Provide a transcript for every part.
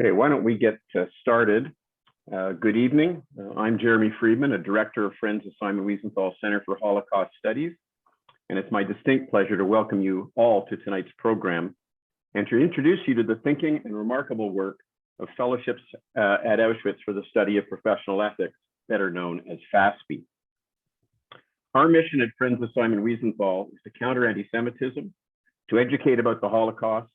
Okay, why don't we get started? Good evening. I'm Jeremy Freedman, a director of Friends of Simon Wiesenthal Center for Holocaust Studies, and it's my distinct pleasure to welcome you all to tonight's program and to introduce you to the thinking and remarkable work of fellowships at Auschwitz for the study of professional ethics, better known as FASPE. Our mission at Friends of Simon Wiesenthal is to counter anti-Semitism, to educate about the Holocaust,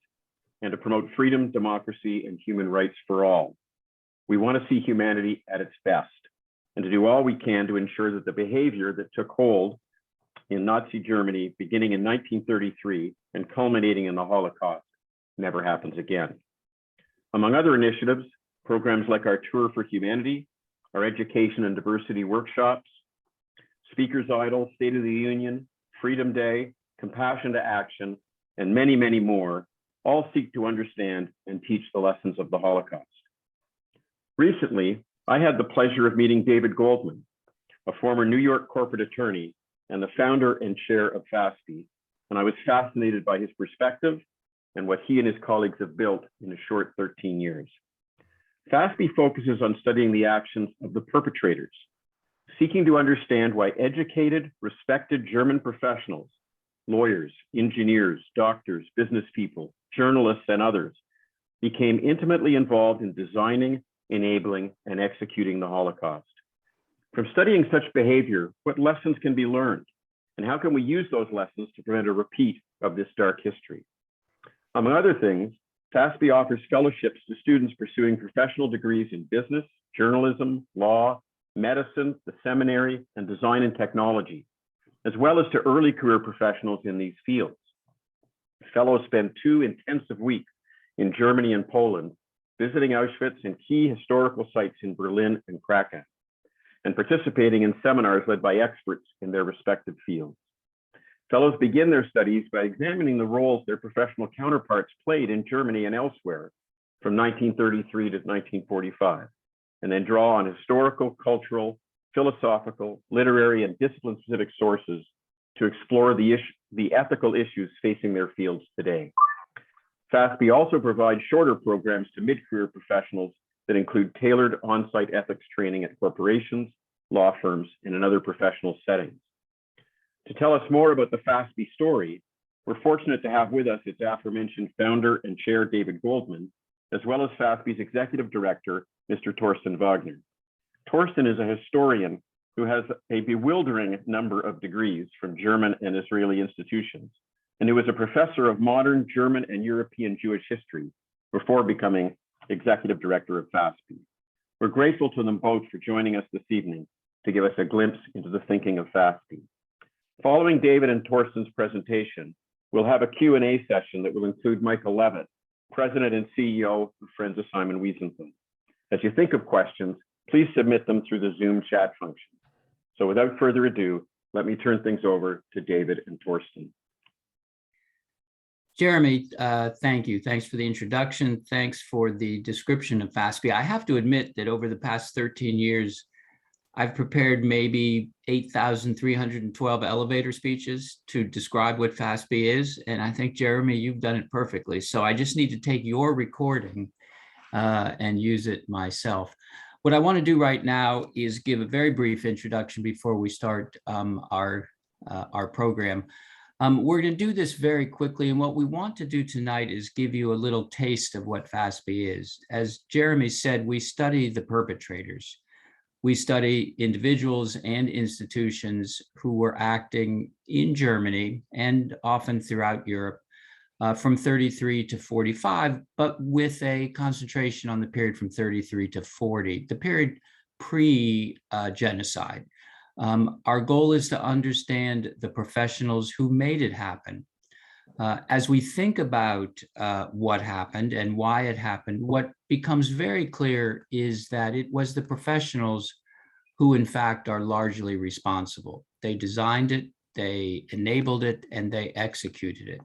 and to promote freedom, democracy, and human rights for all. We want to see humanity at its best and to do all we can to ensure that the behavior that took hold in Nazi Germany beginning in 1933 and culminating in the Holocaust never happens again. Among other initiatives, programs like our Tour for Humanity, our education and diversity workshops, Speakers Idol, State of the Union, Freedom Day, Compassion to Action, and many, many more all seek to understand and teach the lessons of the Holocaust. Recently, I had the pleasure of meeting David Goldman, a former New York corporate attorney and the founder and chair of FASPE, and I was fascinated by his perspective and what he and his colleagues have built in a short 13 years. FASPE focuses on studying the actions of the perpetrators, seeking to understand why educated, respected German professionals, lawyers, engineers, doctors, business people, journalists, and others became intimately involved in designing, enabling, and executing the Holocaust. From studying such behavior, what lessons can be learned? And how can we use those lessons to prevent a repeat of this dark history? Among other things, FASPE offers fellowships to students pursuing professional degrees in business, journalism, law, medicine, the seminary, and design and technology, as well as to early career professionals in these fields. Fellows spend 2 intensive weeks in Germany and Poland, visiting Auschwitz and key historical sites in Berlin and Krakow, and participating in seminars led by experts in their respective fields. Fellows begin their studies by examining the roles their professional counterparts played in Germany and elsewhere from 1933 to 1945, and then draw on historical, cultural, philosophical, literary, and discipline-specific sources to explore the ethical issues facing their fields today. FASPE also provides shorter programs to mid-career professionals that include tailored on-site ethics training at corporations, law firms, and in other professional settings. To tell us more about the FASPE story, we're fortunate to have with us its aforementioned founder and chair, David Goldman, as well as FASPE's executive director, Mr. Thorsten Wagner. Thorsten is a historian who has a bewildering number of degrees from German and Israeli institutions, and who was a professor of modern German and European Jewish history before becoming executive director of FASPE. We're grateful to them both for joining us this evening to give us a glimpse into the thinking of FASPE. Following David and Thorsten's presentation, we'll have a Q&A session that will include Michael Levitt, President and CEO of Friends of Simon Wiesenthal. As you think of questions, please submit them through the Zoom chat function. So without further ado, let me turn things over to David and Thorsten. Jeremy, thank you. Thanks for the introduction. Thanks for the description of FASPE. I have to admit that over the past 13 years, I've prepared maybe 8,312 elevator speeches to describe what FASPE is. And I think, Jeremy, you've done it perfectly. So I just need to take your recording and use it myself. What I want to do right now is give a very brief introduction before we start our program. We're going to do this very quickly, and what we want to do tonight is give you a little taste of what FASPE is. As Jeremy said, we study the perpetrators. We study individuals and institutions who were acting in Germany and often throughout Europe from 33 to 45, but with a concentration on the period from 33 to 40, the period pre-genocide. Our goal is to understand the professionals who made it happen. As we think about what happened and why it happened, what becomes very clear is that it was the professionals who, in fact, are largely responsible. They designed it, they enabled it, and they executed it.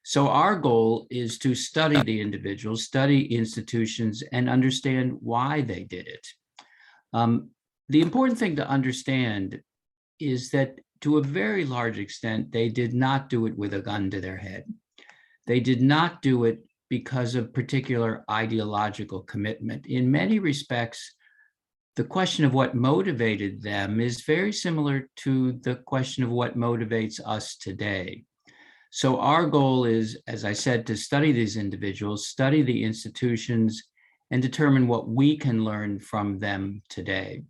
So our goal is to study the individuals, study institutions, and understand why they did it. The important thing to understand is that to a very large extent, they did not do it with a gun to their head. They did not do it because of particular ideological commitment. In many respects, the question of what motivated them is very similar to the question of what motivates us today. So our goal is, as I said, to study these individuals, study the institutions, and determine what we can learn from them today.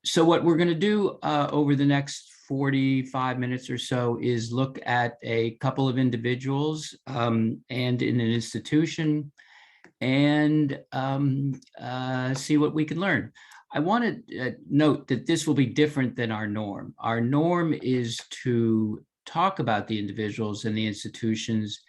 So what we're going to do over the next 45 minutes or so is look at a couple of individuals and in an institution and see what we can learn. I want to note that this will be different than our norm. Our norm is to talk about the individuals and the institutions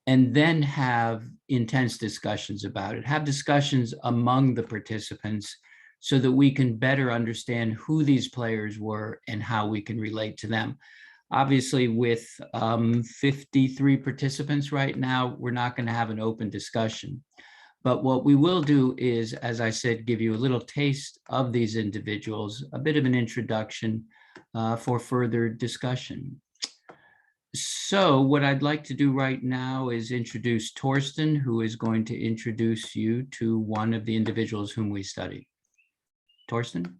and then have intense discussions about it, have discussions among the participants so that we can better understand who these players were and how we can relate to them. Obviously, with 53 participants right now, we're not going to have an open discussion. But what we will do is, as I said, give you a little taste of these individuals, a bit of an introduction for further discussion. So what I'd like to do right now is introduce Thorsten, who is going to introduce you to one of the individuals whom we study. Thorsten?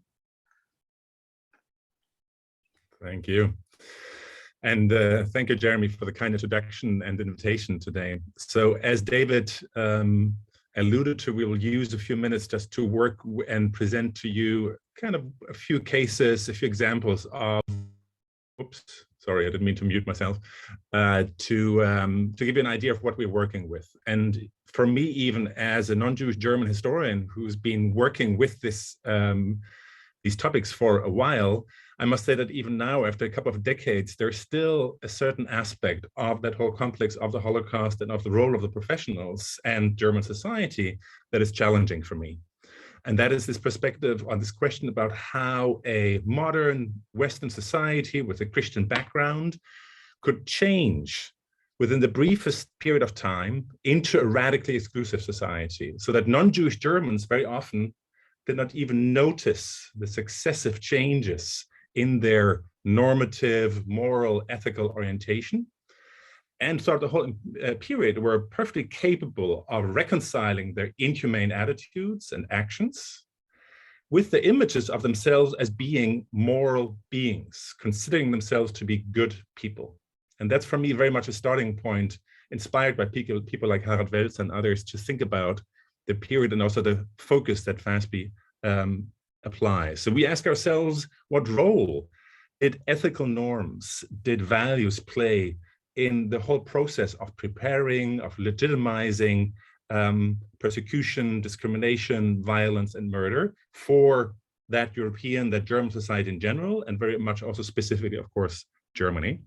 Thank you. And thank you, Jeremy, for the kind introduction and invitation today. So as David alluded to, we will use a few minutes just to work and present to you kind of a few cases, a few examples of, oops, sorry, I didn't mean to mute myself, to give you an idea of what we're working with. And for me, even as a non-Jewish German historian who's been working with this, these topics for a while, I must say that even now, after a couple of decades, there's still a certain aspect of that whole complex of the Holocaust and of the role of the professionals and German society that is challenging for me. And that is this perspective on this question about how a modern Western society with a Christian background could change within the briefest period of time into a radically exclusive society, so that non-Jewish Germans very often did not even notice the successive changes in their normative, moral, ethical orientation, and throughout the whole period were perfectly capable of reconciling their inhumane attitudes and actions with the images of themselves as being moral beings, considering themselves to be good people. And that's for me very much a starting point, inspired by people like Harald Welz and others, to think about the period and also the focus that FASPE applies. So we ask ourselves, what role did ethical norms, did values play in the whole process of preparing, of legitimizing persecution, discrimination, violence, and murder for that European, that German society in general, and very much also specifically, of course, Germany.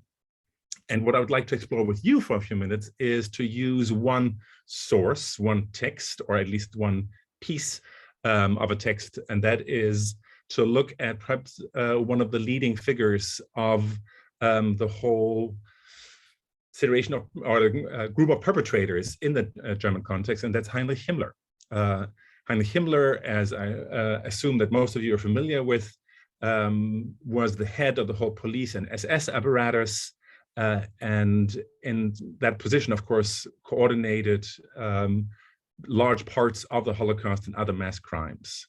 And what I would like to explore with you for a few minutes is to use one source, one text, or at least one piece of a text, and that is to look at perhaps one of the leading figures of the whole situation of, or a group of perpetrators in the German context, and that's Heinrich Himmler. Heinrich Himmler, as I assume that most of you are familiar with, was the head of the whole police and SS apparatus, and in that position, of course, coordinated large parts of the Holocaust and other mass crimes.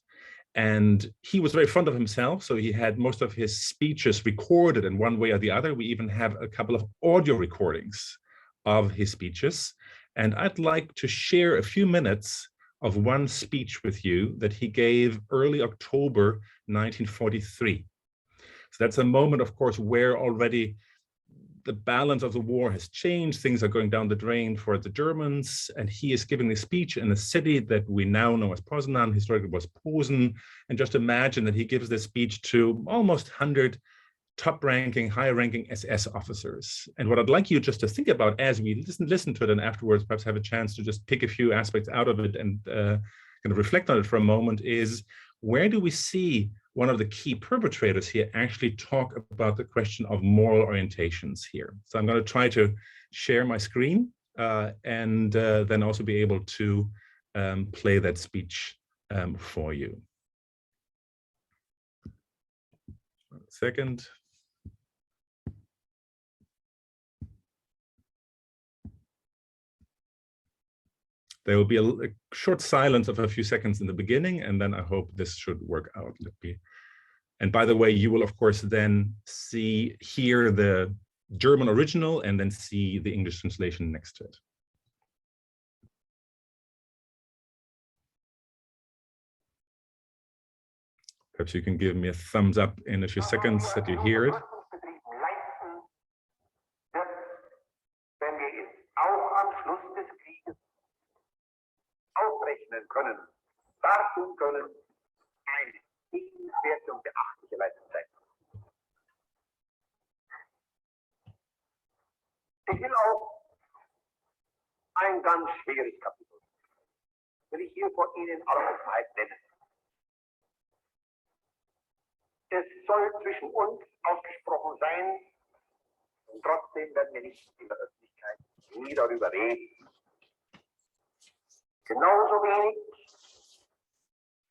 And he was very fond of himself, so he had most of his speeches recorded in one way or the other. We even have a couple of audio recordings of his speeches. And I'd like to share a few minutes of one speech with you that he gave early October 1943. So that's a moment, of course, where already the balance of the war has changed. Things are going down the drain for the Germans, and he is giving a speech in a city that we now know as Poznan, historically was Posen. And just imagine that he gives this speech to almost 100 top-ranking, high-ranking SS officers. And what I'd like you just to think about as we listen to it, and afterwards perhaps have a chance to just pick a few aspects out of it and kind of reflect on it for a moment, is where do we see one of the key perpetrators here actually talk about the question of moral orientations here. So I'm going to try to share my screen and then also be able to play that speech for you. 1 second. There will be a short silence of a few seconds in the beginning, and then I hope this should work out. And by the way, you will of course then hear the German original and then see the English translation next to it. Perhaps you can give me a thumbs up in a few seconds that you hear it. Wenn wir es auch am Schluss des Krieges ausrechnen können, darstellen können, eine liebenswerte und beachtliche Leistungszeit. Ich will auch ein ganz schweres Kapitel, will ich hier vor Ihnen aller Offenheit nennen. Es soll zwischen uns ausgesprochen sein, und trotzdem werden wir nicht in der Öffentlichkeit nie darüber reden. Genauso wenig,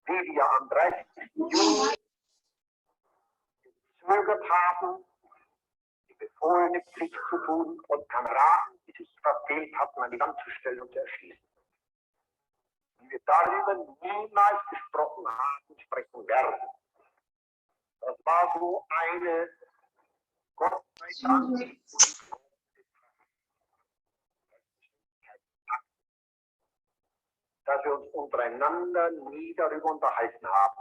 wie wir am 30. Juni gezögert haben, die befohlene Pflicht zu tun und Kameraden, die sich verfehlt hatten, an die Wand zu stellen und zu erschießen. Wie wir darüber niemals gesprochen haben, sprechen werden. Das war so eine, Gott sei Dank, dass wir uns untereinander nie darüber unterhalten haben,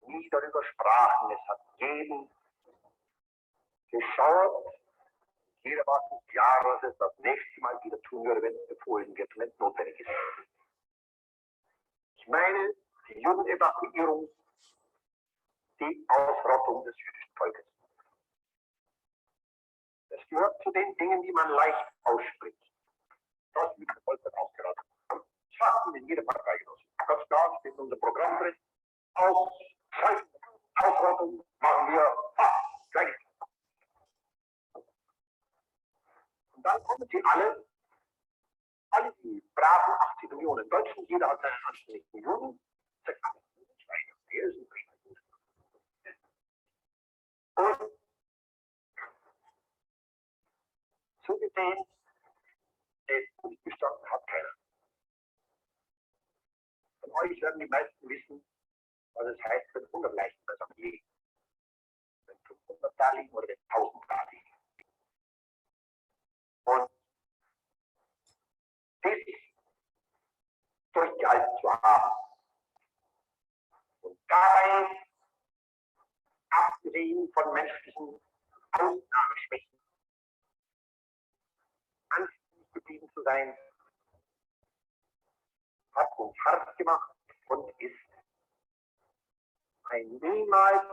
nie darüber sprachen. Es hat jeden geschaut, jeder war sich klar, dass es das nächste Mal wieder tun würde, wenn es befohlen wird, wenn es notwendig ist. Ich meine, die Judenevakuierung, die Ausrottung des jüdischen Volkes. Es gehört zu den Dingen, die man leicht ausspricht. Das jüdische Volk wird ausgerottet. Fast in jeder Partei genossen. Das klar steht in unserem Programm drin. Ausrottung machen wir gleich. Und dann kommen sie alle die braven 80 Millionen Deutschen, jeder hat seinen anständigen Juden, sagt, der ist ein prima Jude. Und so gesehen, gut gestanden hat keiner. Von euch werden die meisten wissen, was es heißt, wenn 100 Leichen beisammen liegen. Wenn 500 da liegen oder wenn 1000 da liegen. Und das durchgehalten zu haben. Und dabei, abgesehen von menschlichen Ausnahmeschwächen, anständig geblieben zu sein, hat uns hart gemacht und ist ein niemals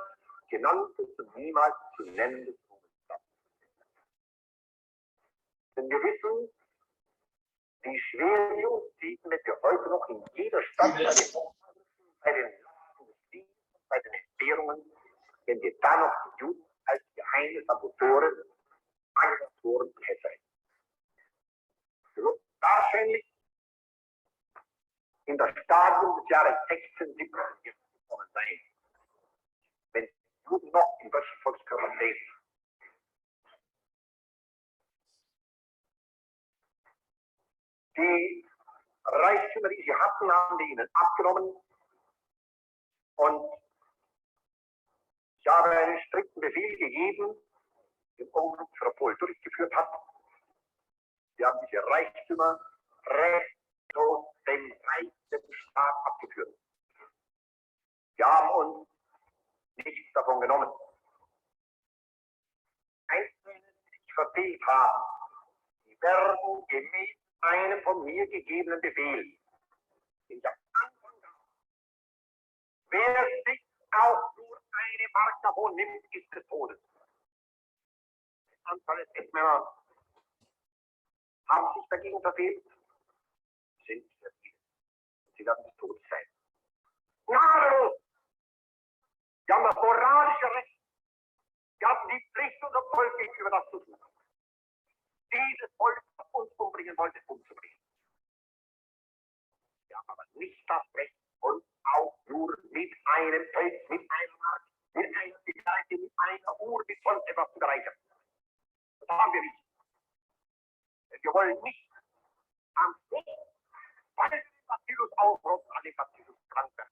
genanntes und niemals zu nennendes Ruhmesblatt. Denn wir wissen, wie schwer wir uns sehen, wenn wir heute noch in jeder Stadt bei den bei den Entbehrungen, wenn wir da noch die Juden als geheime Saboteure, Aggregatoren und Hetzer hätten. Wahrscheinlich in das Stadium des Jahres 1617 gekommen sein, wenn die Juden noch im deutschen Volkskörper leben. Die Reichtümer, die sie hatten, haben die ihnen abgenommen und ich habe einen strikten Befehl gegeben, den Oberstpol durchgeführt hat. Sie haben diese Reichtümer restlos dem reichsten Staat abgeführt. Wir haben uns nichts davon genommen. Einzelne, die sich verfehlt haben, die werden gemäß einem von mir gegebenen Befehl, den ich am Anfang gab, wer sich auch nur eine Mark davon nimmt, ist des Todes. Die Anzahl des Endmänner haben sich dagegen verfehlt, sind sehr viele. Sie werden des Todes sein. Gnadenlos! Wir haben das moralische Recht. Wir haben die Pflicht, unser Volk gegenüber das zu tun. Dieses Volk, das uns umbringen wollte, umzubringen. Wir haben aber nicht das Recht, uns auch nur mit einem Feld, mit einer Mark, mit einer Begleite, mit einer Uhr, mit sonst etwas zu bereichern. Das haben wir nicht. Denn wir wollen nicht am Stich, falls Bacillus ausrottet, alle Bacillus krank werden.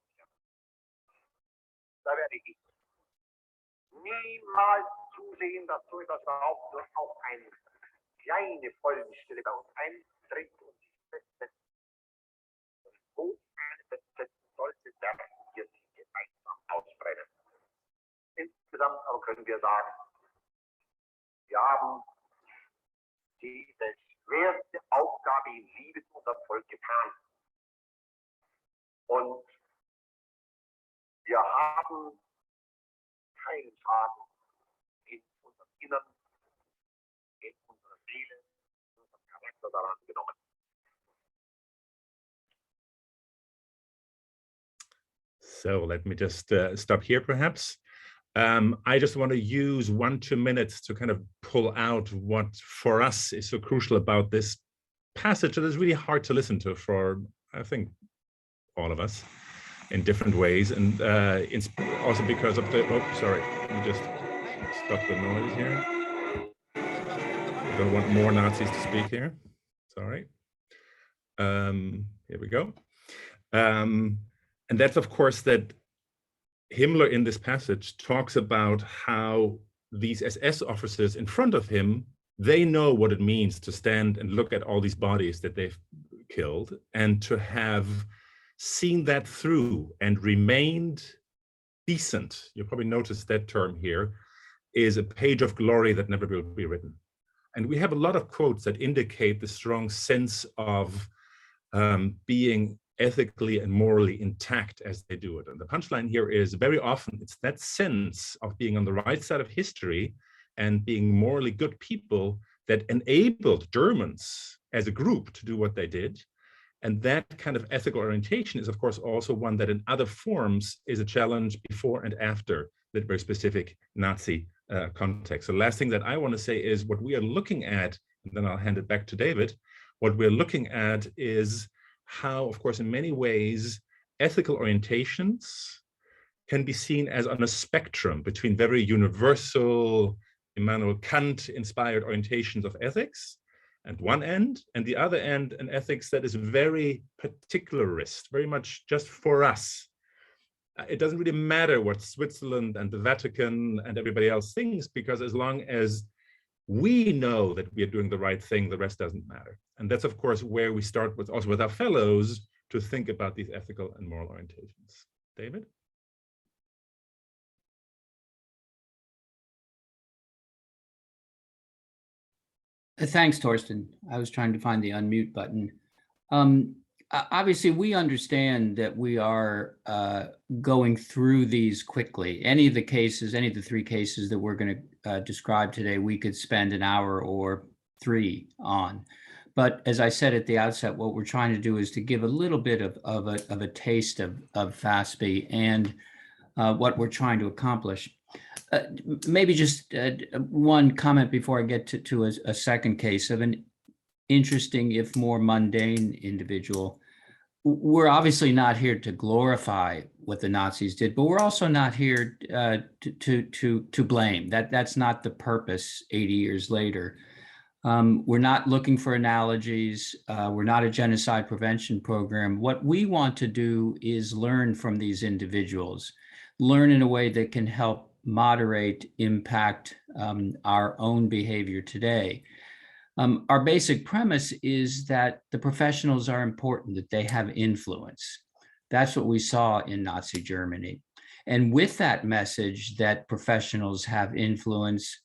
Da werde ich niemals zusehen, dass so etwas überhaupt nur auf eine kleine Folgenstelle bei uns eintritt und sich festsetzt. Wo eine festsetzen sollte, der hier sich gemeinsam ausbrennen. Insgesamt aber können wir sagen, wir haben diese schwerste Aufgabe in Liebe zu unserem Volk getan. Und wir haben keinen Schaden in unserem Innern, in unserer Seele, in unserem Charakter daran genommen. So let me just stop here, perhaps. I just want to use 1-2 minutes to kind of pull out what for us is so crucial about this passage that is really hard to listen to for, I think, all of us in different ways. And also because of the, oh, sorry, let me just stop the noise here. I don't want more Nazis to speak here. Sorry. Here we go. And that's, of course, that Himmler in this passage talks about how these SS officers in front of him, they know what it means to stand and look at all these bodies that they've killed, and to have seen that through and remained decent. You probably noticed that term here is a page of glory that never will be written. And we have a lot of quotes that indicate the strong sense of being ethically and morally intact as they do it. And the punchline here is very often it's that sense of being on the right side of history and being morally good people that enabled Germans as a group to do what they did. And that kind of ethical orientation is, of course, also one that in other forms is a challenge before and after that very specific Nazi context. So the last thing that I want to say is what we are looking at, and then I'll hand it back to David. What we're looking at is how, of course, in many ways, ethical orientations can be seen as on a spectrum between very universal, Immanuel Kant-inspired orientations of ethics at one end, and the other end, an ethics that is very particularist, very much just for us. It doesn't really matter what Switzerland and the Vatican and everybody else thinks, because as long as we know that we are doing the right thing, the rest doesn't matter. And that's, of course, where we start with also with our fellows to think about these ethical and moral orientations. David? Thanks, Thorsten. I was trying to find the unmute button. Obviously, we understand that we are going through these quickly. Any of the three cases that we're going to describe today, we could spend an hour or 3 on. But as I said at the outset, what we're trying to do is to give a little bit of a taste of FASPE and what we're trying to accomplish. Maybe just one comment before I get to a second case of an interesting, if more mundane individual. We're obviously not here to glorify what the Nazis did, but we're also not here to blame. That's not the purpose 80 years later. We're not looking for analogies. We're not a genocide prevention program. What we want to do is learn from these individuals, learn in a way that can help moderate, impact our own behavior today. Our basic premise is that the professionals are important, that they have influence. That's what we saw in Nazi Germany. And with that message that professionals have influence,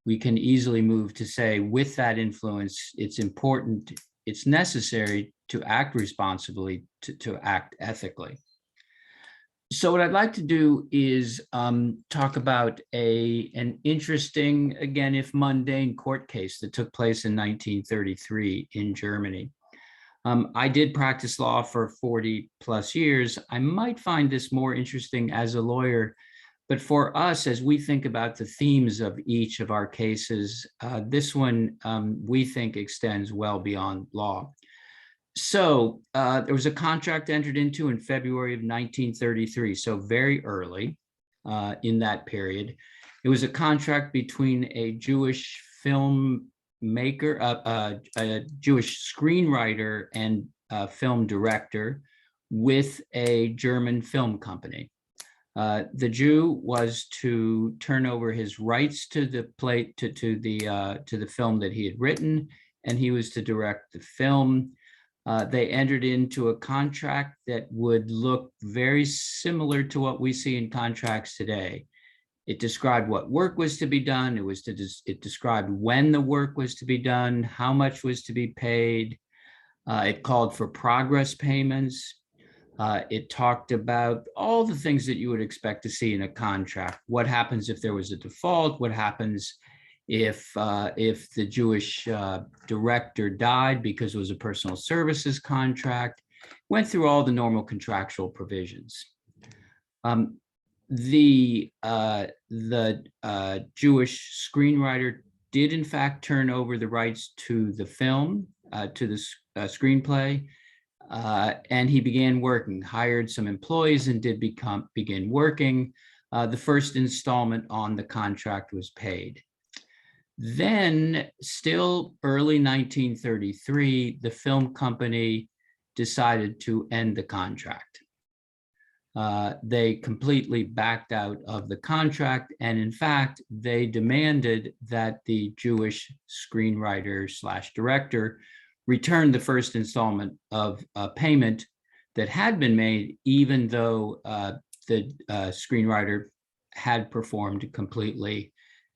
we can easily move to say, with that influence, it's important, it's necessary to act responsibly, to act ethically. So what I'd like to do is talk about an interesting, again, if mundane, court case that took place in 1933 in Germany. I did practice law for 40 plus years. I might find this more interesting as a lawyer, but for us, as we think about the themes of each of our cases, this one we think extends well beyond law. So there was a contract entered into in February of 1933, so very early in that period. It was a contract between a Jewish film maker, a Jewish screenwriter and film director with a German film company. The Jew was to turn over his rights to the play to the film that he had written, and he was to direct the film. They entered into a contract that would look very similar to what we see in contracts today. It described what work was to be done. It described when the work was to be done, how much was to be paid. It called for progress payments. It talked about all the things that you would expect to see in a contract. What happens if there was a default? What happens if the Jewish director died because it was a personal services contract? Went through all the normal contractual provisions. The Jewish screenwriter did in fact turn over the rights to the film, to the screenplay, and he began working, hired some employees and did begin working. The first installment on the contract was paid. Then, still early 1933, the film company decided to end the contract. They completely backed out of the contract, and in fact, they demanded that the Jewish screenwriter / director return the first installment of payment that had been made, even though the screenwriter had performed completely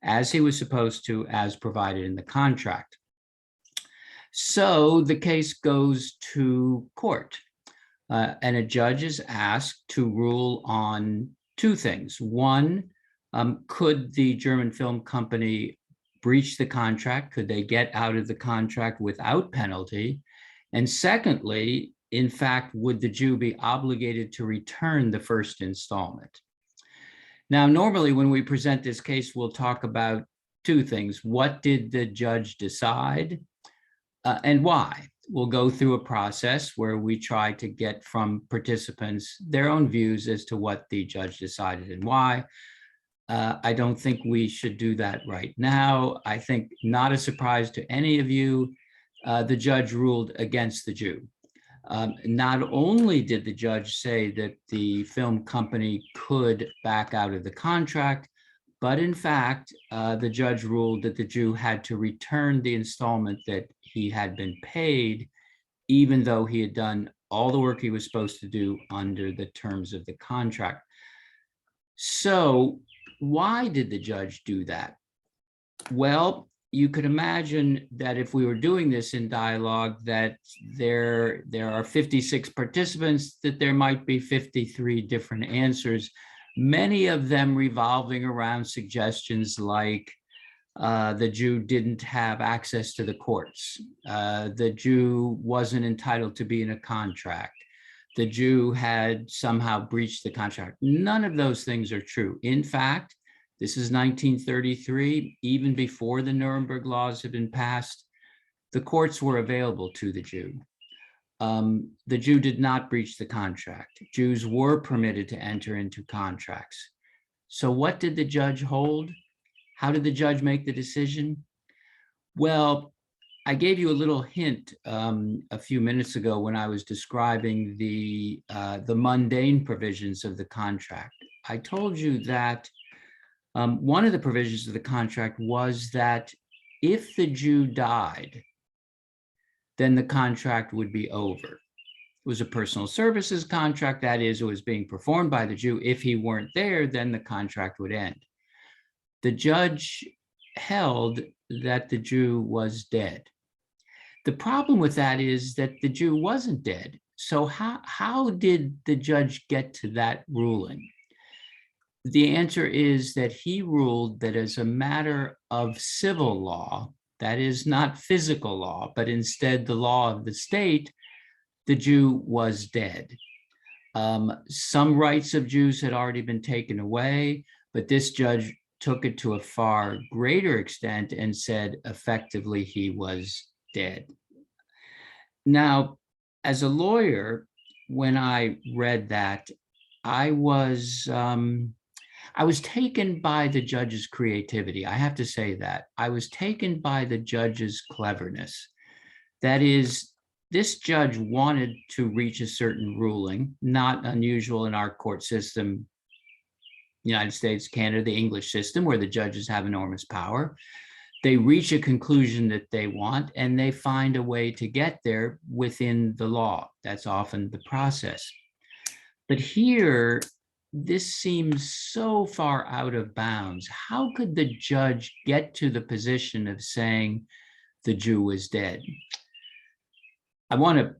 as he was supposed to, as provided in the contract. So the case goes to court. And a judge is asked to rule on two things. One, could the German film company breach the contract? Could they get out of the contract without penalty? And secondly, in fact, would the Jew be obligated to return the first installment? Now, normally when we present this case, we'll talk about two things. What did the judge decide and why? We'll go through a process where we try to get from participants their own views as to what the judge decided and why. I don't think we should do that right now. I think, not a surprise to any of you, the judge ruled against the Jew. Not only did the judge say that the film company could back out of the contract, but in fact, the judge ruled that the Jew had to return the installment that he had been paid, even though he had done all the work he was supposed to do under the terms of the contract. So why did the judge do that? Well, you could imagine that if we were doing this in dialogue, that there are 56 participants, that there might be 53 different answers, many of them revolving around suggestions like the Jew didn't have access to the courts. The Jew wasn't entitled to be in a contract. The Jew had somehow breached the contract. None of those things are true. In fact, this is 1933, even before the Nuremberg laws had been passed, the courts were available to the Jew. The Jew did not breach the contract. Jews were permitted to enter into contracts. So what did the judge hold? How did the judge make the decision? Well, I gave you a little hint a few minutes ago when I was describing the mundane provisions of the contract. I told you that one of the provisions of the contract was that if the Jew died, then the contract would be over. It was a personal services contract. That is, it was being performed by the Jew. If he weren't there, then the contract would end. The judge held that the Jew was dead. The problem with that is that the Jew wasn't dead. So how did the judge get to that ruling? The answer is that he ruled that as a matter of civil law, that is not physical law, but instead the law of the state, the Jew was dead. Some rights of Jews had already been taken away, but this judge took it to a far greater extent and said effectively he was dead. Now, as a lawyer, when I read that, I was I was taken by the judge's creativity. I have to say that. I was taken by the judge's cleverness. That is, this judge wanted to reach a certain ruling, not unusual in our court system, United States, Canada, the English system, where the judges have enormous power. They reach a conclusion that they want, and they find a way to get there within the law. That's often the process. But here, this seems so far out of bounds. How could the judge get to the position of saying the Jew was dead? I want to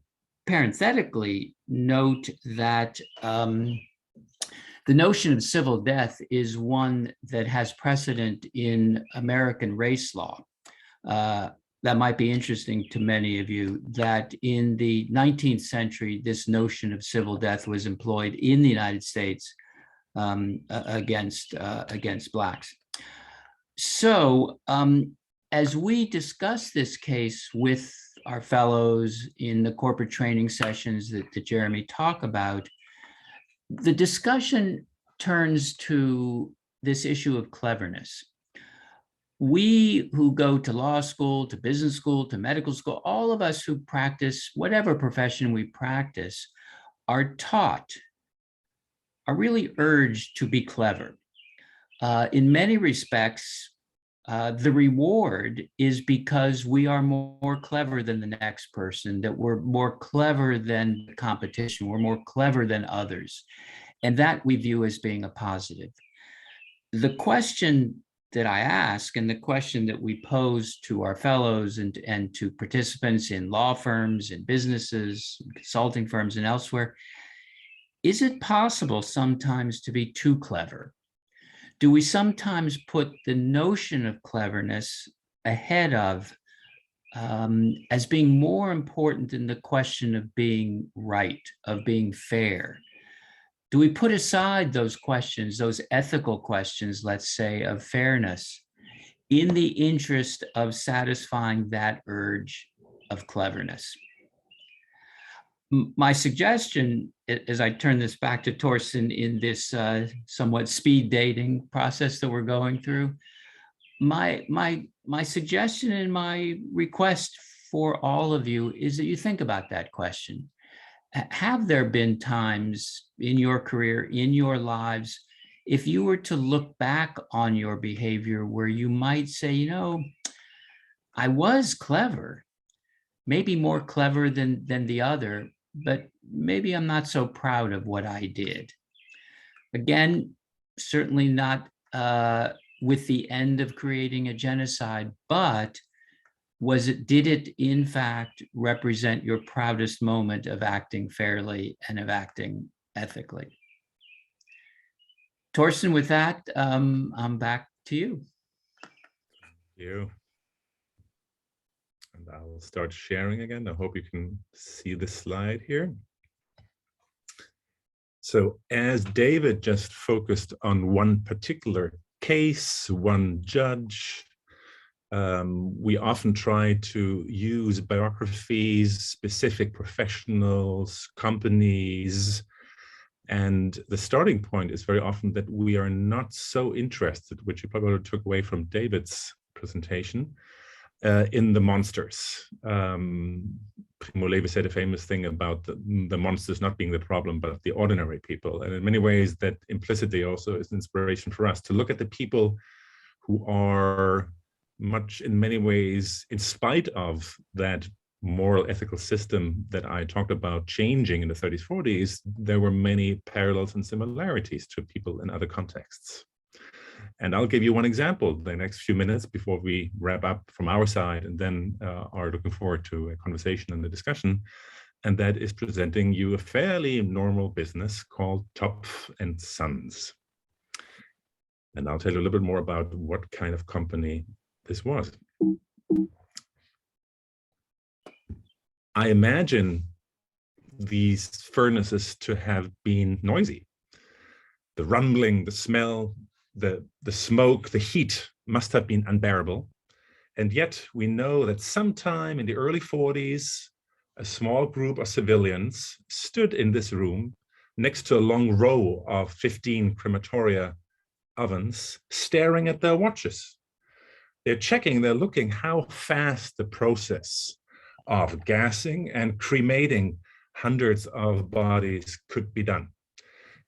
parenthetically note that the notion of civil death is one that has precedent in American race law. That might be interesting to many of you, that in the 19th century, this notion of civil death was employed in the United States against Blacks. So as we discuss this case with our fellows in the corporate training sessions that Jeremy talked about, the discussion turns to this issue of cleverness. We who go to law school, to business school, to medical school, all of us who practice whatever profession we practice are really urged to be clever. In many respects, the reward is because we are more clever than the next person, that we're more clever than the competition, we're more clever than others. And that we view as being a positive. The question that I ask, and the question that we pose to our fellows and to participants in law firms, in businesses, consulting firms, and elsewhere, is it possible sometimes to be too clever? Do we sometimes put the notion of cleverness ahead of, as being more important than the question of being right, of being fair? Do we put aside those questions, those ethical questions, let's say, of fairness, in the interest of satisfying that urge of cleverness? My suggestion, as I turn this back to Thorsten in this somewhat speed dating process that we're going through, my suggestion and my request for all of you is that you think about that question. Have there been times in your career, in your lives, if you were to look back on your behavior where you might say, you know, I was clever, maybe more clever than the other, but maybe I'm not so proud of what I did. Again, certainly not with the end of creating a genocide, but did it in fact represent your proudest moment of acting fairly and of acting ethically? Thorsten, with that, I'm back to you. Thank you. And I will start sharing again. I hope you can see the slide here. So as David just focused on one particular case, one judge, we often try to use biographies, specific professionals, companies, and the starting point is very often that we are not so interested, which you probably took away from David's presentation, in the monsters. Primo Levi said a famous thing about the monsters not being the problem, but the ordinary people. And in many ways, that implicitly also is an inspiration for us to look at the people who are in many ways, in spite of that moral ethical system that I talked about changing in the 30s, 40s, there were many parallels and similarities to people in other contexts. And I'll give you one example the next few minutes before we wrap up from our side, and then are looking forward to a conversation and a discussion. And that is presenting you a fairly normal business called Topf & Sons. And I'll tell you a little bit more about what kind of company this was. I imagine these furnaces to have been noisy. The rumbling, the smell, the smoke, the heat must have been unbearable. And yet we know that sometime in the early 40s, a small group of civilians stood in this room next to a long row of 15 crematoria ovens staring at their watches. They're checking, they're looking how fast the process of gassing and cremating hundreds of bodies could be done,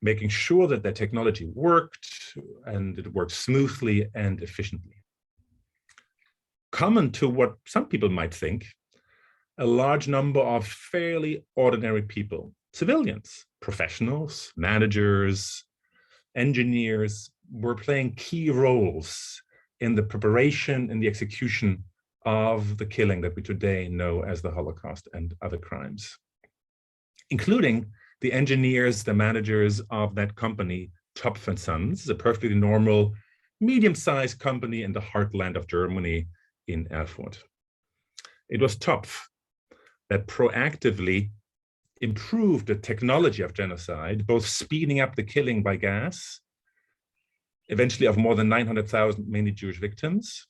making sure that their technology worked and it worked smoothly and efficiently. Common to what some people might think, a large number of fairly ordinary people, civilians, professionals, managers, engineers, were playing key roles in the preparation and the execution of the killing that we today know as the Holocaust and other crimes, including the engineers, the managers of that company, Topf & Sons, a perfectly normal, medium-sized company in the heartland of Germany in Erfurt. It was Topf that proactively improved the technology of genocide, both speeding up the killing by gas, eventually of more than 900,000 mainly Jewish victims,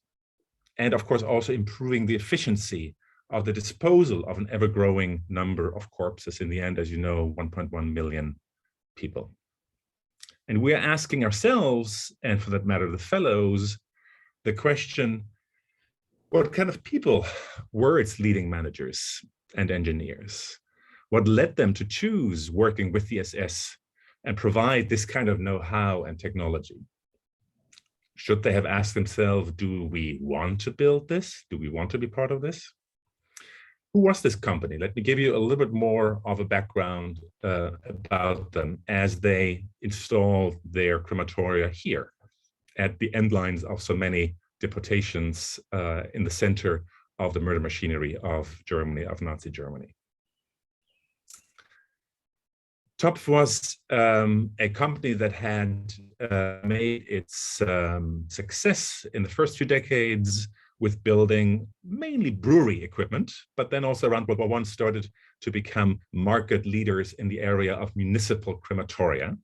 and of course also improving the efficiency of the disposal of an ever-growing number of corpses. In the end, as you know, 1.1 million people. And we're asking ourselves, and for that matter, the fellows, the question, what kind of people were its leading managers and engineers? What led them to choose working with the SS and provide this kind of know-how and technology? Should they have asked themselves, do we want to build this? Do we want to be part of this? Who was this company? Let me give you a little bit more of a background about them as they installed their crematoria here at the end lines of so many deportations in the center of the murder machinery of Germany, of Nazi Germany. Topf was a company that had made its success in the first few decades with building mainly brewery equipment, but then also around World War I started to become market leaders in the area of municipal crematoria.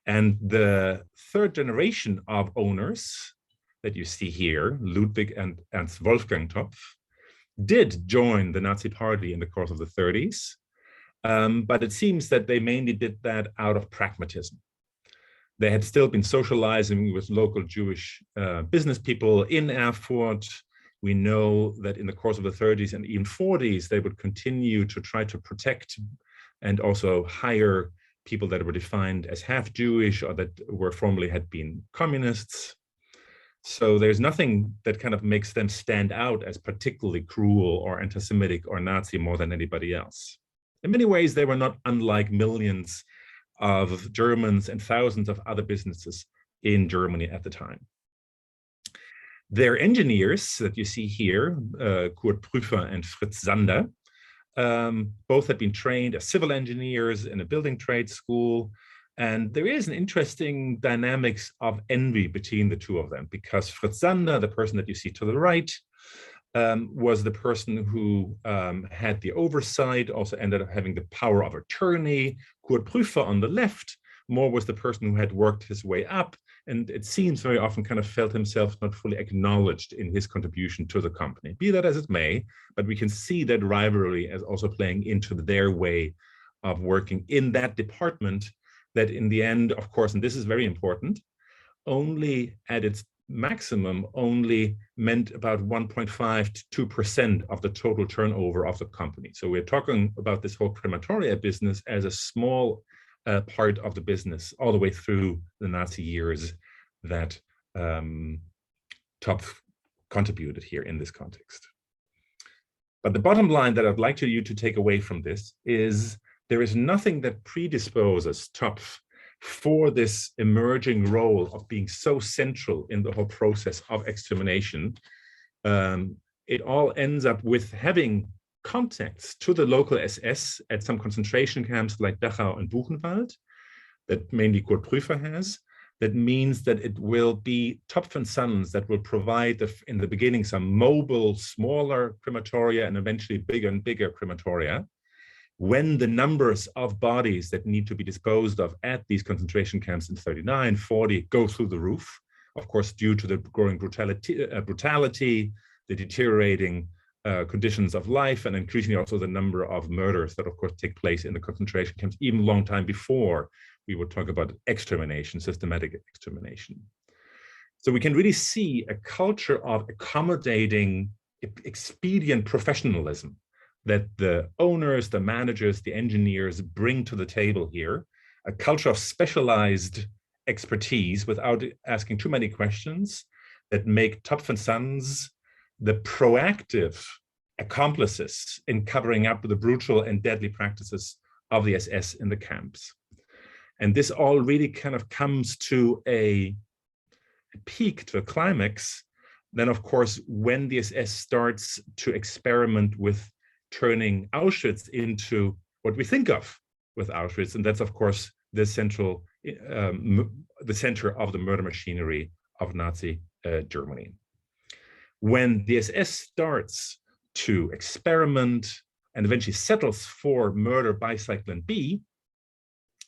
And the third generation of owners that you see here, Ludwig and Ernst Wolfgang Topf, did join the Nazi Party in the course of the 30s. But it seems that they mainly did that out of pragmatism. They had still been socializing with local Jewish business people in Erfurt. We know that in the course of the 30s and even 40s, they would continue to try to protect and also hire people that were defined as half Jewish or that were formerly had been communists. So there's nothing that kind of makes them stand out as particularly cruel or anti-Semitic or Nazi more than anybody else. In many ways, they were not unlike millions of Germans and thousands of other businesses in Germany at the time. Their engineers that you see here, Kurt Prüfer and Fritz Sander, both had been trained as civil engineers in a building trade school. And there is an interesting dynamics of envy between the two of them, because Fritz Sander, the person that you see to the right, was the person who had the oversight, also ended up having the power of attorney. Kurt Prüfer on the left, more was the person who had worked his way up, and it seems very often kind of felt himself not fully acknowledged in his contribution to the company. Be that as it may, but we can see that rivalry as also playing into their way of working in that department that in the end, of course, and this is very important, only at its maximum only meant about 1.5 to 2% of the total turnover of the company. So we're talking about this whole crematoria business as a small part of the business all the way through the Nazi years that Topf contributed here in this context. But the bottom line that I'd like you to take away from this is there is nothing that predisposes Topf for this emerging role of being so central in the whole process of extermination. It all ends up with having contacts to the local SS at some concentration camps like Dachau and Buchenwald, that mainly Kurt Prüfer has. That means that it will be Topf & Sons that will provide, in the beginning, some mobile, smaller crematoria and eventually bigger and bigger crematoria. When the numbers of bodies that need to be disposed of at these concentration camps in 39, 40 go through the roof, of course, due to the growing brutality, the deteriorating conditions of life, and increasingly also the number of murders that, of course, take place in the concentration camps, even a long time before we would talk about extermination, systematic extermination. So we can really see a culture of accommodating expedient professionalism that the owners, the managers, the engineers bring to the table here, a culture of specialized expertise without asking too many questions that make Topf the proactive accomplices in covering up the brutal and deadly practices of the SS in the camps. And this all really kind of comes to a peak, to a climax, then of course, when the SS starts to experiment with turning Auschwitz into what we think of with Auschwitz, and that's of course the center of the murder machinery of Nazi Germany. When the SS starts to experiment and eventually settles for murder by Cyclone B,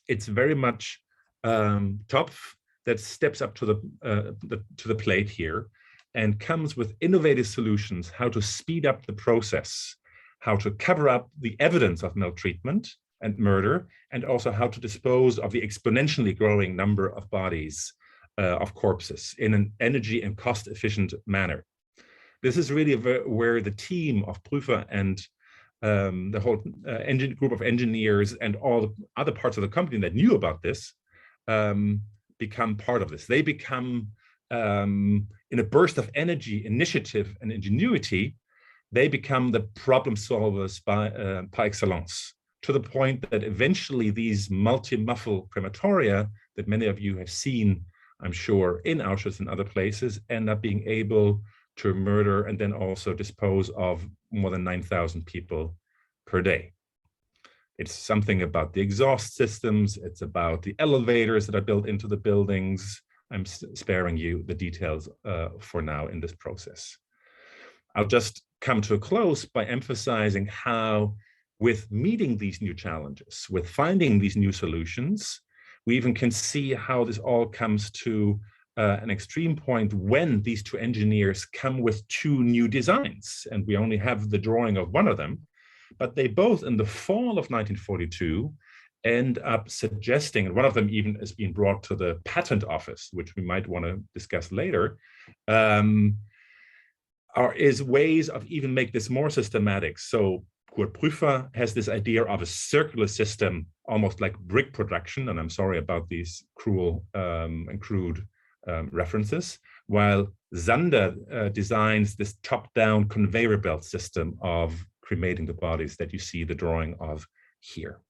it's very much Topf that steps up to the plate here and comes with innovative solutions, how to speed up the process, how to cover up the evidence of maltreatment and murder, and also how to dispose of the exponentially growing number of bodies, of corpses, in an energy and cost-efficient manner. This is really where the team of Prüfer and the whole group of engineers and all the other parts of the company that knew about this become part of this. They become, in a burst of energy, initiative, and ingenuity, they become the problem solvers par excellence, to the point that eventually these multi-muffle crematoria that many of you have seen, I'm sure, in Auschwitz and other places, end up being able to murder and then also dispose of more than 9,000 people per day. It's something about the exhaust systems, it's about the elevators that are built into the buildings. I'm sparing you the details for now in this process. I'll just come to a close by emphasizing how, with meeting these new challenges, with finding these new solutions, we even can see how this all comes to an extreme point when these two engineers come with two new designs, and we only have the drawing of one of them, but they both, in the fall of 1942, end up suggesting, and one of them even is being brought to the patent office, which we might want to discuss later, is ways of even make this more systematic. So Kurt Prüfer has this idea of a circular system, almost like brick production, and I'm sorry about these cruel and crude references, while Zander designs this top-down conveyor belt system of cremating the bodies that you see the drawing of here.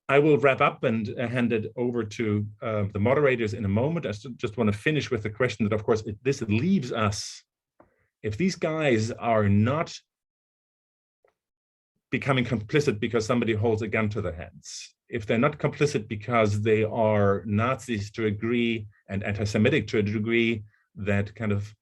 I will wrap up and hand it over to the moderators in a moment. I just want to finish with the question that, of course, this leaves us, if these guys are not becoming complicit because somebody holds a gun to their heads, if they're not complicit because they are Nazis to a degree and anti-Semitic to a degree that kind of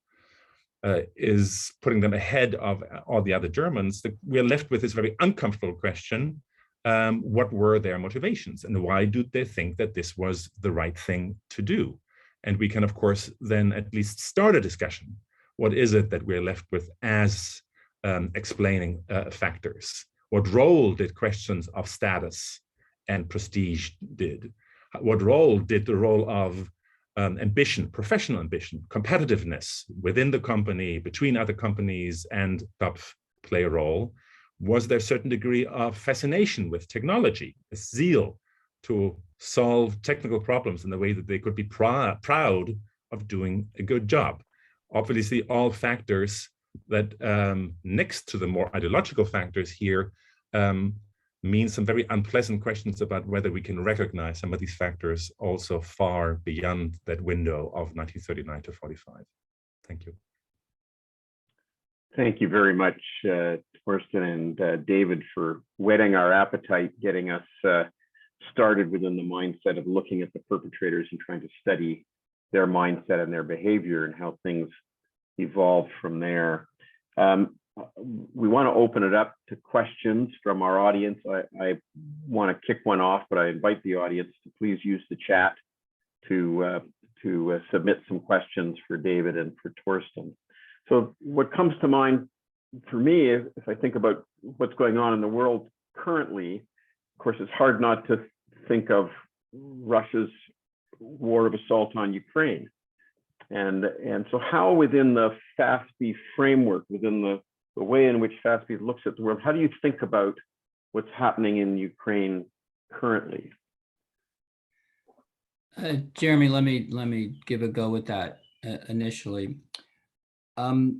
is putting them ahead of all the other Germans, we're left with this very uncomfortable question. What were their motivations and why do they think that this was the right thing to do? And we can, of course, then at least start a discussion. What is it that we're left with as explaining factors? What role did questions of status and prestige did? What role did the role of ambition, professional ambition, competitiveness within the company, between other companies and Topf play a role? Was there a certain degree of fascination with technology, a zeal to solve technical problems in the way that they could be proud of doing a good job? Obviously, all factors that next to the more ideological factors here mean some very unpleasant questions about whether we can recognize some of these factors also far beyond that window of 1939 to 45. Thank you. Thank you very much, Thorsten and David, for whetting our appetite, getting us started within the mindset of looking at the perpetrators and trying to study their mindset and their behavior and how things evolve from there. We want to open it up to questions from our audience. I want to kick one off, but I invite the audience to please use the chat to submit some questions for David and for Thorsten. So what comes to mind for me, if I think about what's going on in the world currently, of course, it's hard not to think of Russia's war of assault on Ukraine. And so how within the FASPE framework, within the way in which FASPE looks at the world, how do you think about what's happening in Ukraine currently? Jeremy, let me give a go with that initially. I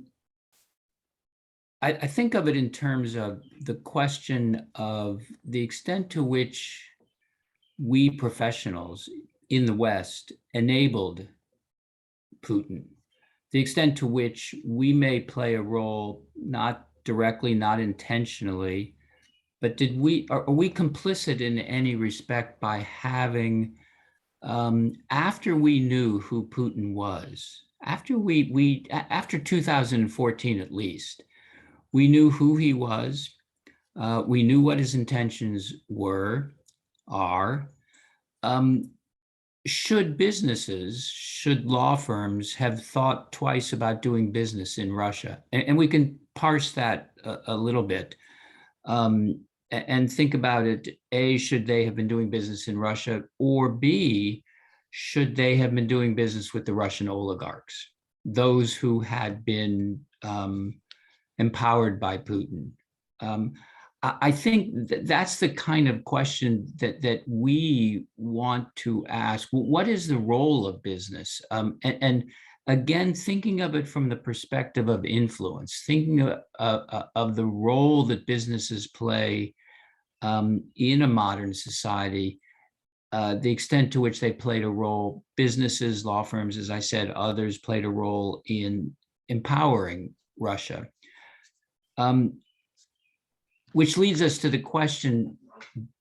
think of it in terms of the question of the extent to which we professionals in the West enabled Putin, the extent to which we may play a role, not directly, not intentionally, but are we complicit in any respect by having, after we knew who Putin was, after after 2014 at least, we knew who he was, we knew what his intentions are. Should businesses, should law firms have thought twice about doing business in Russia? And we can parse that a little bit and think about it. A, should they have been doing business in Russia? Or B, should they have been doing business with the Russian oligarchs, those who had been empowered by Putin? I think that's the kind of question that we want to ask. What is the role of business? And again, thinking of it from the perspective of influence, thinking of the role that businesses play in a modern society, the extent to which they played a role, businesses, law firms, as I said, others played a role in empowering Russia. Which leads us to the question,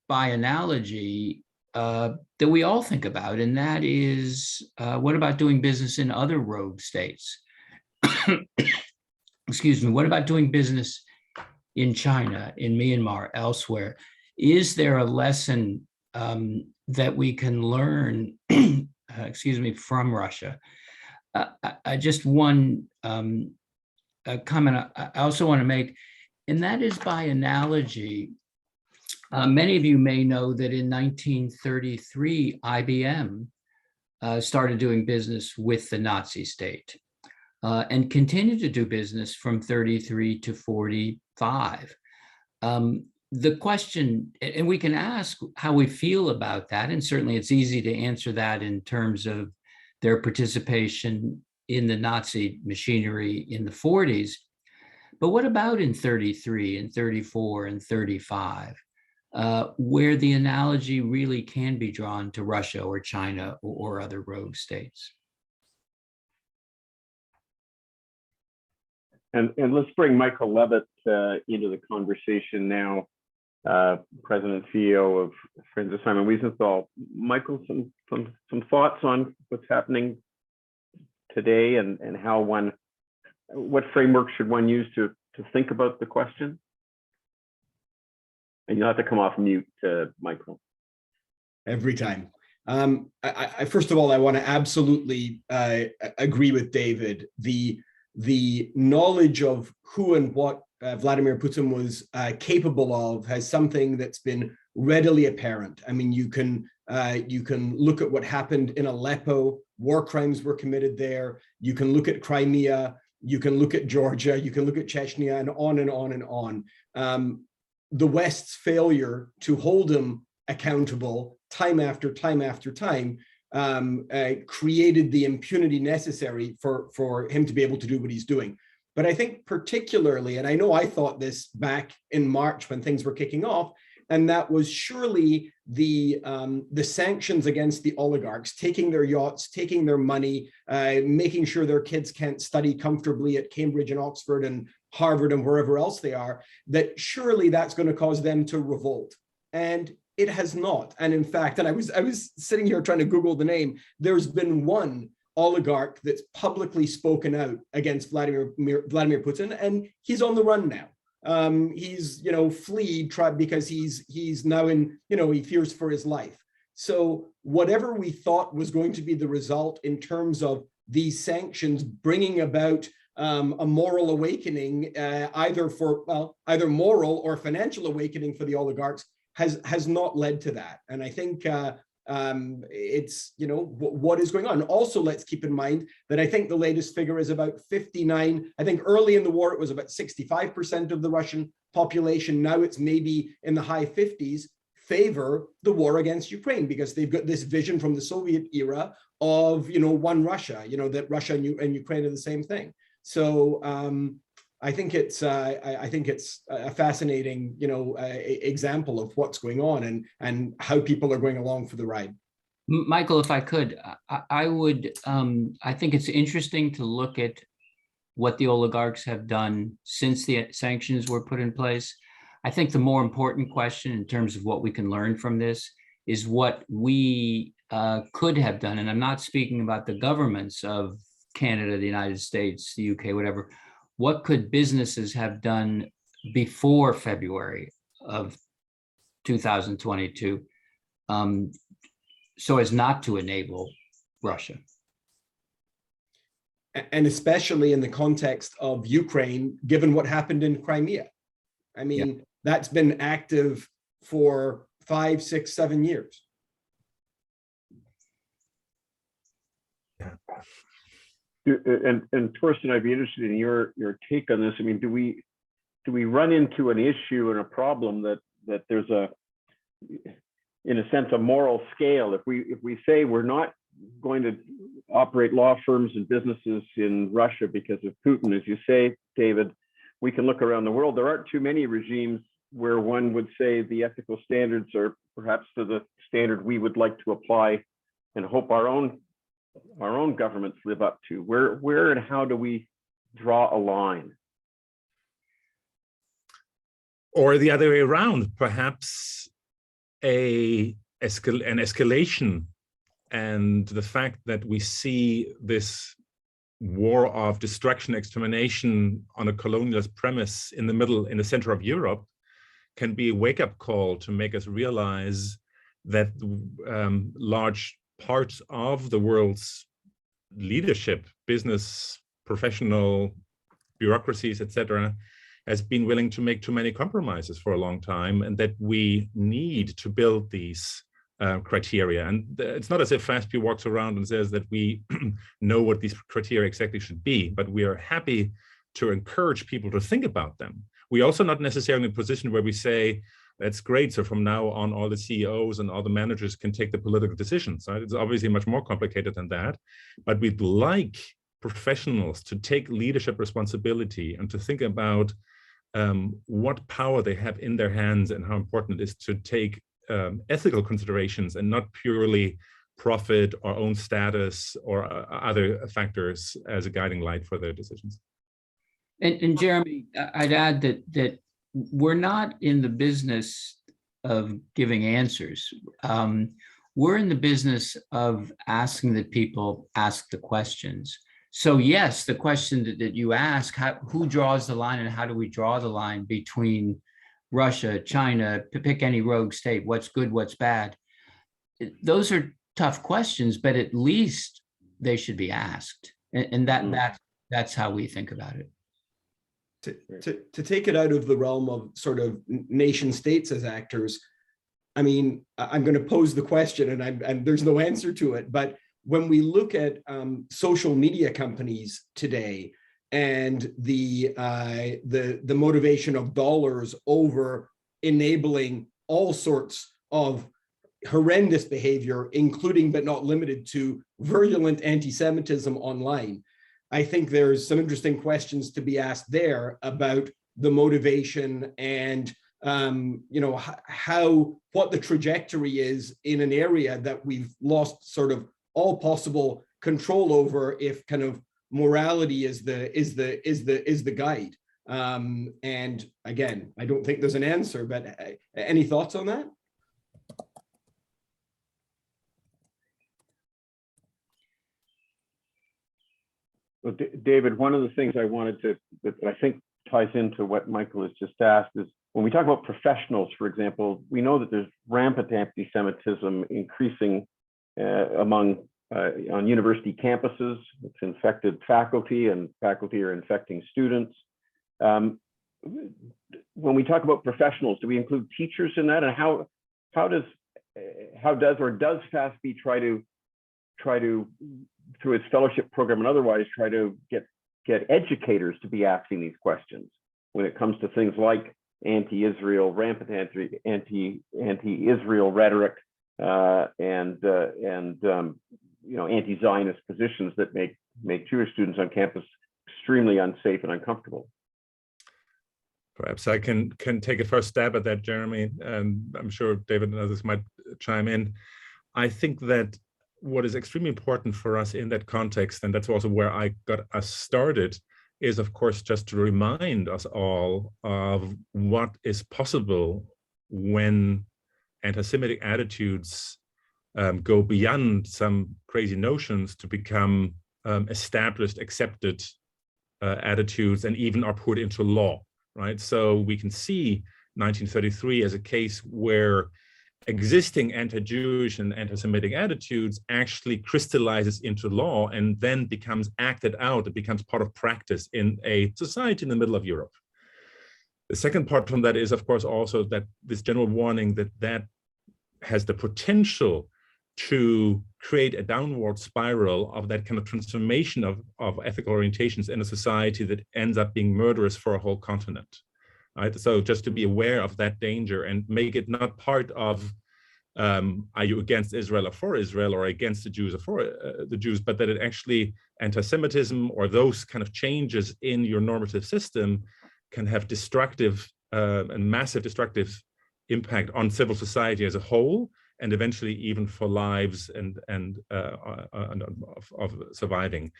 by analogy, that we all think about, and that is, what about doing business in other rogue states? Excuse me, what about doing business in China, in Myanmar, elsewhere? Is there a lesson that we can learn, excuse me, from Russia? Just one comment I also want to make, and that is by analogy. Many of you may know that in 1933, IBM started doing business with the Nazi state and continued to do business from 33 to 45. The question, and we can ask how we feel about that, and certainly it's easy to answer that in terms of their participation in the Nazi machinery in the 40s. But what about in 33 and 34 and 35, where the analogy really can be drawn to Russia or China or other rogue states? And let's bring Michael Levitt into the conversation now, President and CEO of Friends of Simon Wiesenthal. Michael, some thoughts on what's happening today and how what framework should one use to think about the question? And you'll have to come off mute, Michael. Every time. I first of all, I want to absolutely agree with David. The knowledge of who and what Vladimir Putin was capable of has something that's been readily apparent. I mean, you can look at what happened in Aleppo. War crimes were committed there. You can look at Crimea. You can look at Georgia, you can look at Chechnya, and on and on and on. The West's failure to hold him accountable time after time after time created the impunity necessary for him to be able to do what he's doing. But I think particularly, and I know I thought this back in March when things were kicking off, and that was surely the sanctions against the oligarchs, taking their yachts, taking their money, making sure their kids can't study comfortably at Cambridge and Oxford and Harvard and wherever else they are, that surely that's going to cause them to revolt. And it has not. And in fact, and I was sitting here trying to Google the name, there's been one oligarch that's publicly spoken out against Vladimir Putin, and he's on the run now. He's, fled because he's now in, he fears for his life. So whatever we thought was going to be the result in terms of these sanctions bringing about a moral awakening, either moral or financial awakening for the oligarchs, has not led to that. And I think It's, what is going on? Also, let's keep in mind that I think the latest figure is about 59. I think early in the war, it was about 65% of the Russian population. Now it's maybe in the high 50s favor the war against Ukraine, because they've got this vision from the Soviet era of, one Russia, that Russia and Ukraine are the same thing. So I think it's a fascinating, example of what's going on and how people are going along for the ride. Michael, if I could, I would, I think it's interesting to look at what the oligarchs have done since the sanctions were put in place. I think the more important question in terms of what we can learn from this is what we could have done. And I'm not speaking about the governments of Canada, the United States, the UK, whatever. What could businesses have done before February of 2022 so as not to enable Russia? And especially in the context of Ukraine, given what happened in Crimea. I mean, that's been active for 5, 6, 7 years. Yeah. And Thorsten, I'd be interested in your take on this. I mean, do we run into an issue and a problem that there's in a sense, a moral scale? If we say we're not going to operate law firms and businesses in Russia because of Putin, as you say, David, we can look around the world. There aren't too many regimes where one would say the ethical standards are perhaps to the standard we would like to apply and hope our own governments live up to. Where and how do we draw a line? Or the other way around, perhaps an escalation, and the fact that we see this war of destruction, extermination on a colonialist premise in the center of Europe can be a wake-up call to make us realize that large parts of the world's leadership, business, professional, bureaucracies, etc., has been willing to make too many compromises for a long time, and that we need to build these criteria. And it's not as if FASPE walks around and says that we know what these criteria exactly should be, but we are happy to encourage people to think about them. We're also not necessarily in a position where we say, that's great, so from now on all the CEOs and all the managers can take the political decisions. Right? It's obviously much more complicated than that, but we'd like professionals to take leadership responsibility and to think about what power they have in their hands and how important it is to take ethical considerations and not purely profit or own status or other factors as a guiding light for their decisions. And Jeremy, I'd add that we're not in the business of giving answers. We're in the business of asking that people ask the questions. So yes, the question that you ask, who draws the line and how do we draw the line between Russia, China, pick any rogue state, what's good, what's bad? Those are tough questions, but at least they should be asked. And that's how we think about it. To take it out of the realm of sort of nation states as actors, I mean, I'm going to pose the question and there's no answer to it, but when we look at social media companies today and the motivation of dollars over enabling all sorts of horrendous behavior, including but not limited to virulent anti-Semitism online, I think there's some interesting questions to be asked there about the motivation and what the trajectory is in an area that we've lost sort of all possible control over, if kind of morality is the guide. And again, I don't think there's an answer, but any thoughts on that? Well, David, one of the things I wanted that I think ties into what Michael has just asked is when we talk about professionals, for example, we know that there's rampant anti-Semitism increasing on university campuses. It's infected faculty, and faculty are infecting students. When we talk about professionals, do we include teachers in that? And how does how does FASPE try to through its fellowship program and otherwise try to get educators to be asking these questions when it comes to things like anti-Israel, rampant anti-Israel rhetoric, and anti-Zionist positions that make Jewish students on campus extremely unsafe and uncomfortable. Perhaps I can take a first stab at that, Jeremy, and I'm sure David and others might chime in. I think that what is extremely important for us in that context, and that's also where I got us started, is of course just to remind us all of what is possible when anti-Semitic attitudes go beyond some crazy notions to become established, accepted attitudes, and even are put into law, right? So we can see 1933 as a case where existing anti-Jewish and anti-Semitic attitudes actually crystallizes into law and then becomes acted out. It becomes part of practice in a society in the middle of Europe. The second part from that is, of course, also that this general warning that has the potential to create a downward spiral of that kind of transformation of ethical orientations in a society that ends up being murderous for a whole continent. Right? So just to be aware of that danger and make it not part of, are you against Israel or for Israel, or against the Jews or for the Jews, but that it actually, anti-Semitism or those kind of changes in your normative system can have destructive and massive destructive impact on civil society as a whole, and eventually even for lives and of surviving.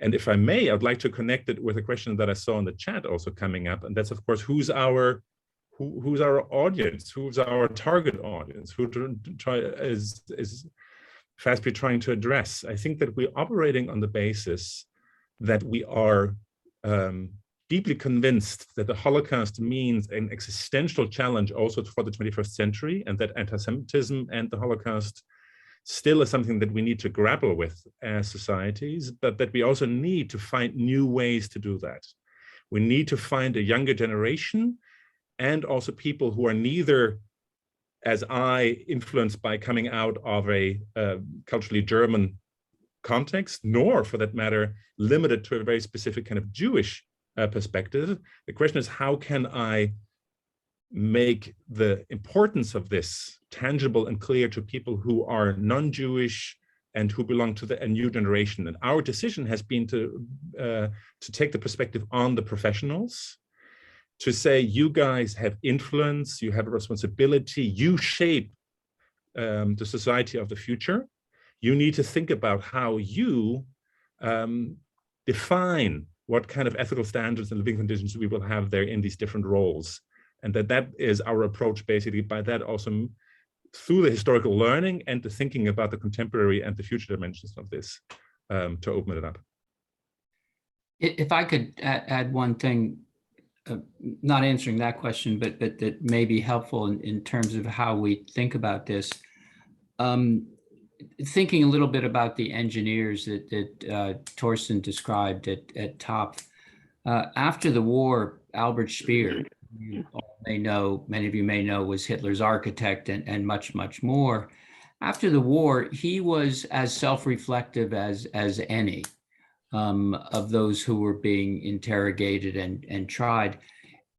And if I may, I'd like to connect it with a question that I saw in the chat also coming up, and that's of course, who's our audience? Who's our target audience? Who is FASPE trying to address? I think that we're operating on the basis that we are deeply convinced that the Holocaust means an existential challenge also for the 21st century, and that anti-Semitism and the Holocaust still is something that we need to grapple with as societies, but that we also need to find new ways to do that. We need to find a younger generation and also people who are neither, as I, influenced by coming out of a culturally German context, nor for that matter, limited to a very specific kind of Jewish perspective. The question is, how can I make the importance of this tangible and clear to people who are non-Jewish and who belong to a new generation? And our decision has been to take the perspective on the professionals, to say, you guys have influence, you have a responsibility, you shape the society of the future. You need to think about how you define what kind of ethical standards and living conditions we will have there in these different roles. And that is our approach, basically, by that also through the historical learning and the thinking about the contemporary and the future dimensions of this, to open it up. If I could add one thing, not answering that question, but that may be helpful in terms of how we think about this. Thinking a little bit about the engineers that Thorsten described at TOP. After the war, Albert Speer, you all may know, many of you may know, was Hitler's architect and much, much more. After the war, he was as self-reflective as any of those who were being interrogated and tried.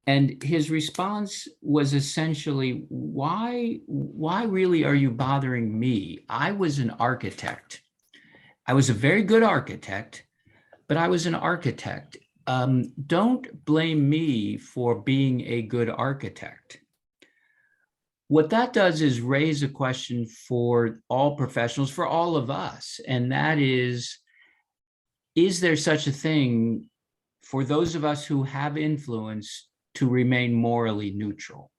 And his response was essentially, why really are you bothering me? I was an architect. I was a very good architect, but I was an architect. Don't blame me for being a good architect. What that does is raise a question for all professionals, for all of us, and that is there such a thing for those of us who have influence to remain morally neutral?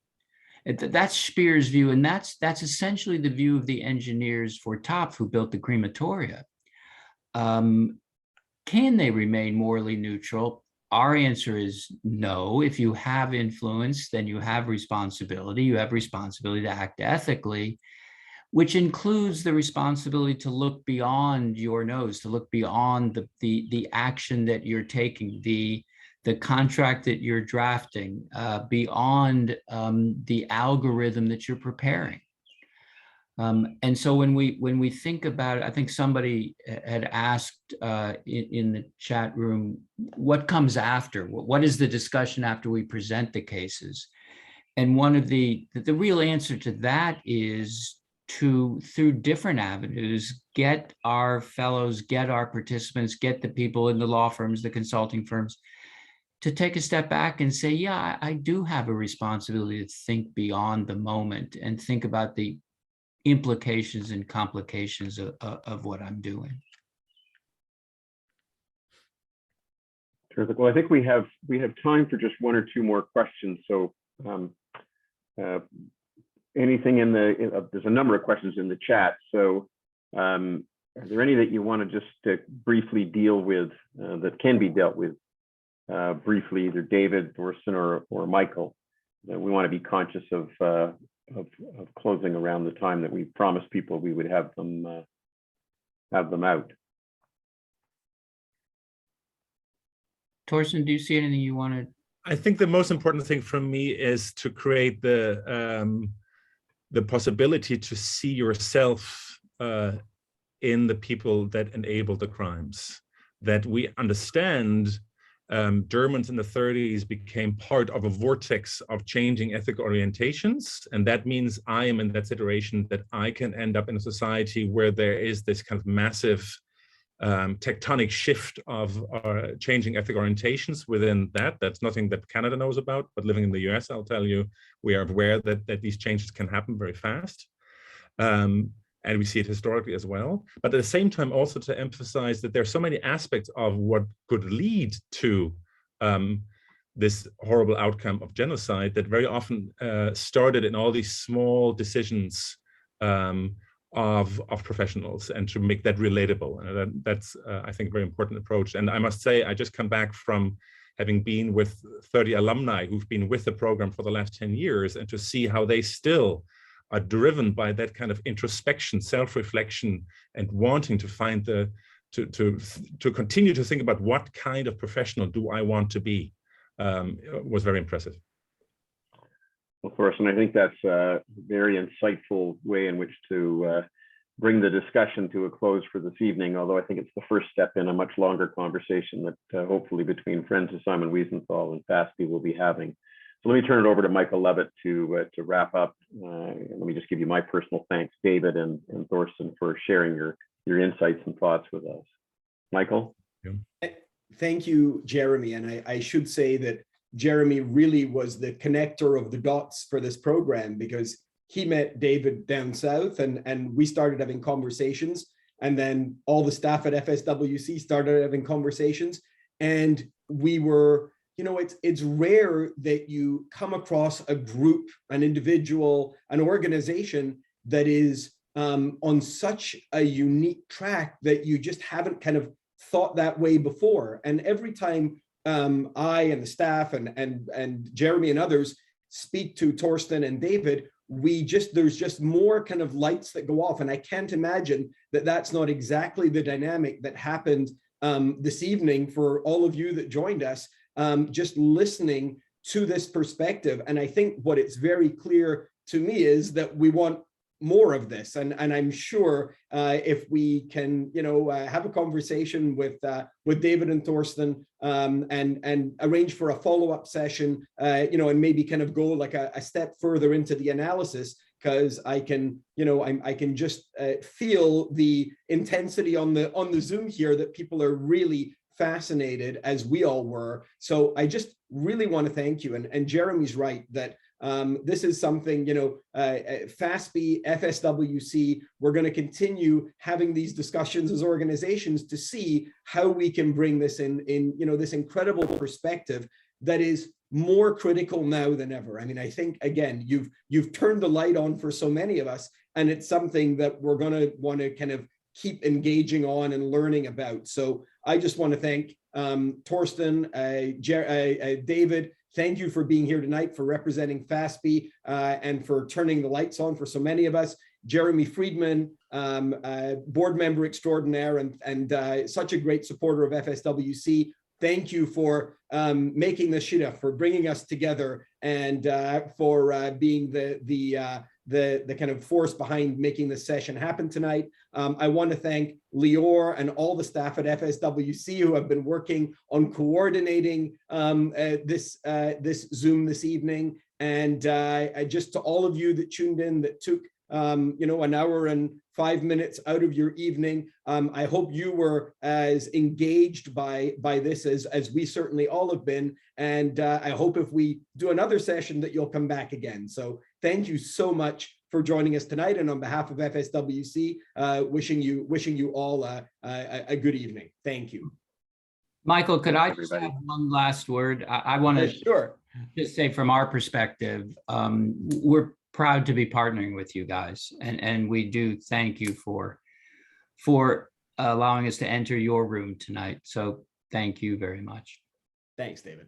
That's Speer's view, and that's essentially the view of the engineers for TOP who built the crematoria. Can they remain morally neutral? Our answer is no. If you have influence, then you have responsibility. You have responsibility to act ethically, which includes the responsibility to look beyond your nose, to look beyond the action that you're taking, the contract that you're drafting, beyond the algorithm that you're preparing. And so when we think about it, I think somebody had asked in the chat room, what comes after? What is the discussion after we present the cases? And one of the real answer to that is to, through different avenues, get our fellows, get our participants, get the people in the law firms, the consulting firms, to take a step back and say, yeah, I do have a responsibility to think beyond the moment and think about the implications and complications of what I'm doing. Terrific. Well, I think we have time for just one or two more questions. So anything there's a number of questions in the chat. So are there any that you want to just briefly deal with that can be dealt with briefly, either David, Thorsten, or Michael? We want to be conscious of closing around the time that we promised people we would have them out. Thorsten, do you see anything you want to? I think the most important thing for me is to create the possibility to see yourself in the people that enable the crimes. That we understand Germans in the 30s became part of a vortex of changing ethical orientations. And that means I am in that situation that I can end up in a society where there is this kind of massive tectonic shift of changing ethical orientations within that. That's nothing that Canada knows about, but living in the US, I'll tell you, we are aware that these changes can happen very fast. And we see it historically as well. But at the same time, also to emphasize that there are so many aspects of what could lead to this horrible outcome of genocide that very often started in all these small decisions of professionals, and to make that relatable. And that's, I think, a very important approach. And I must say, I just come back from having been with 30 alumni who've been with the program for the last 10 years, and to see how they still are driven by that kind of introspection, self-reflection, and wanting to find to continue to think about what kind of professional do I want to be, was very impressive. Well, Thorsten, I think that's a very insightful way in which to bring the discussion to a close for this evening, although I think it's the first step in a much longer conversation that hopefully between Friends of Simon Wiesenthal and FASPE will be having. So let me turn it over to Michael Levitt to wrap up. Let me just give you my personal thanks, David and Thorsten, for sharing your insights and thoughts with us. Michael? Yeah. Thank you, Jeremy. And I should say that Jeremy really was the connector of the dots for this program, because he met David down south, and we started having conversations. And then all the staff at FSWC started having conversations. And we were, you know, it's rare that you come across a group, an individual, an organization that is on such a unique track that you just haven't kind of thought that way before. And every time I and the staff and Jeremy and others speak to Thorsten and David, there's just more kind of lights that go off. And I can't imagine that that's not exactly the dynamic that happened this evening for all of you that joined us, just listening to this perspective. And I think what it's very clear to me is that we want more of this, and I'm sure if we can, you know, have a conversation with David and Thorsten, and arrange for a follow-up session, you know, and maybe kind of go like a step further into the analysis, because I can, you know, I can just feel the intensity on the Zoom here, that people are really fascinated, as we all were. So I just really want to thank you, and Jeremy's right that this is something, you know, FASPE, FSWC, we're going to continue having these discussions as organizations to see how we can bring this in, you know, this incredible perspective that is more critical now than ever. I mean, I think, again, you've turned the light on for so many of us, and it's something that we're going to want to kind of keep engaging on and learning about. So I just want to thank Thorsten, David. Thank you for being here tonight, for representing FASPE, and for turning the lights on for so many of us. Jeremy Freedman, board member extraordinaire, and such a great supporter of FSWC. Thank you for making the shidduch, for bringing us together, and for being the the kind of force behind making this session happen tonight. I want to thank Lior and all the staff at FSWC who have been working on coordinating this Zoom this evening. And just to all of you that tuned in, that took an hour and 5 minutes out of your evening. I hope you were as engaged by this as we certainly all have been. And I hope if we do another session that you'll come back again. So thank you so much for joining us tonight. And on behalf of FSWC, wishing you all a good evening. Thank you. Michael, could Thanks, I just everybody. have one last word? I want to Sure. just say from our perspective, we're proud to be partnering with you guys. And we do thank you for allowing us to enter your room tonight. So thank you very much. Thanks, David.